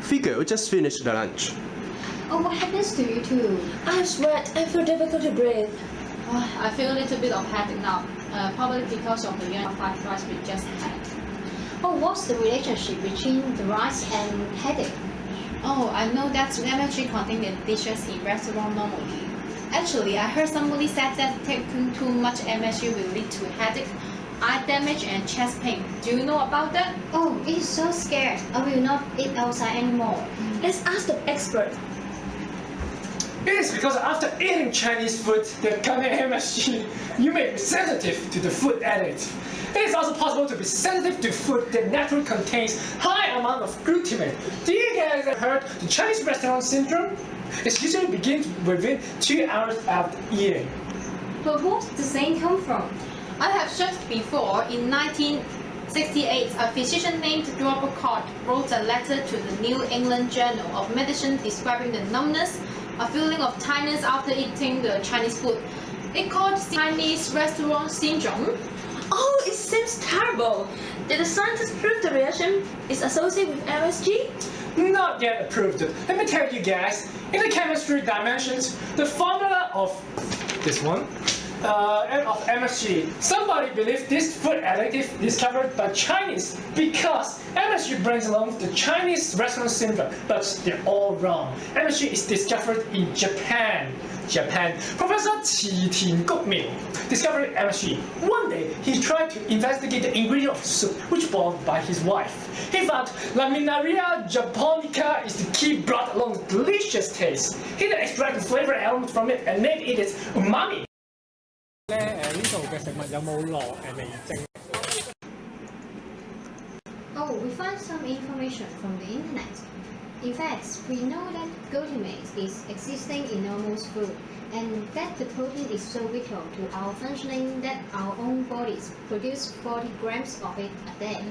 Figo just finished the lunch. Oh, what happens to you too? I sweat and feel difficult to breathe. Oh, I feel a little bit of headache now, probably because of the yeung fried rice we just had. Oh, what's the relationship between the rice and headache? Oh, I know that MSG contains in dishes in restaurant normally. Actually, I heard somebody said that taking too much MSG will lead to headache, eye damage and chest pain. Do you know about that? Oh, it's so scared. I will not eat outside anymore. Let's ask the expert. It is because after eating Chinese food that contains MSG, you may be sensitive to the food additive. It is also possible to be sensitive to food that naturally contains high amount of glutamate. Do you guys have heard the Chinese restaurant syndrome? It usually begins within 2 hours after eating. But where does the saying come from? I have searched before. In 1968, a physician named Robert Koch wrote a letter to the New England Journal of Medicine describing the numbness, a feeling of tiredness after eating the Chinese food. It called Chinese restaurant syndrome. Oh, it seems terrible. Did the scientists prove the reaction is associated with MSG? Not yet approved. Let me tell you guys, in the chemistry dimensions, the formula of this one, of MSG. Somebody believes this food additive discovered by Chinese because MSG brings along the Chinese restaurant syndrome, but they're all wrong. MSG is discovered in Japan. Professor Qi Ting discovered MSG. One day, he tried to investigate the ingredient of soup, which boiled by his wife. He found Laminaria japonica is the key brought along the delicious taste. He then extracted the flavor element from it and named it as umami. 呢度嘅食物有冇落味精？ Oh, we found some information from the internet. In fact, we know that glutamate is existing in almost food, and that the protein is so vital to our functioning that our own bodies produce 40 grams of it a day.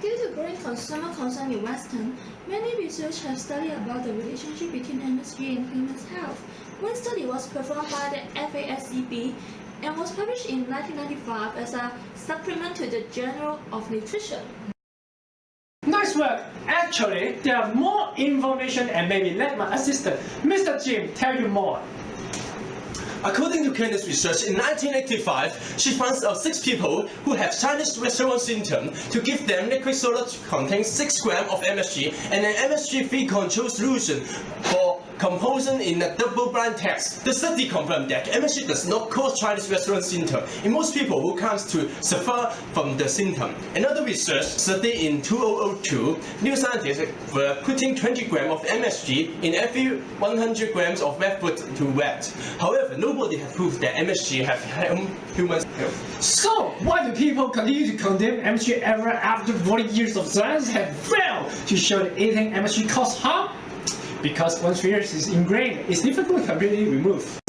Due to growing consumer concern in Western, many research have studied about the relationship between MSG and human health. One study was performed by the FASEB and was published in 1995 as a supplement to the Journal of Nutrition. Nice work! Actually, there are more information and maybe let my assistant, Mr. Jim, tell you more. According to Candace's research, in 1985, she finds out 6 people who have Chinese restaurant syndrome to give them liquid soda containing 6 grams of MSG and an MSG-free control solution for comparison in a double-blind test. The study confirmed that MSG does not cause Chinese restaurant syndrome in most people who comes to suffer from the symptom. Another research study in 2002, new scientists were putting 20 grams of MSG in every 100 grams of wet food to wet. However, nobody has proved that MSG have harmed human health. So, why do people continue to condemn MSG ever after 40 years of science have failed to show that eating MSG causes harm? Because once fear is ingrained, it's difficult to completely remove.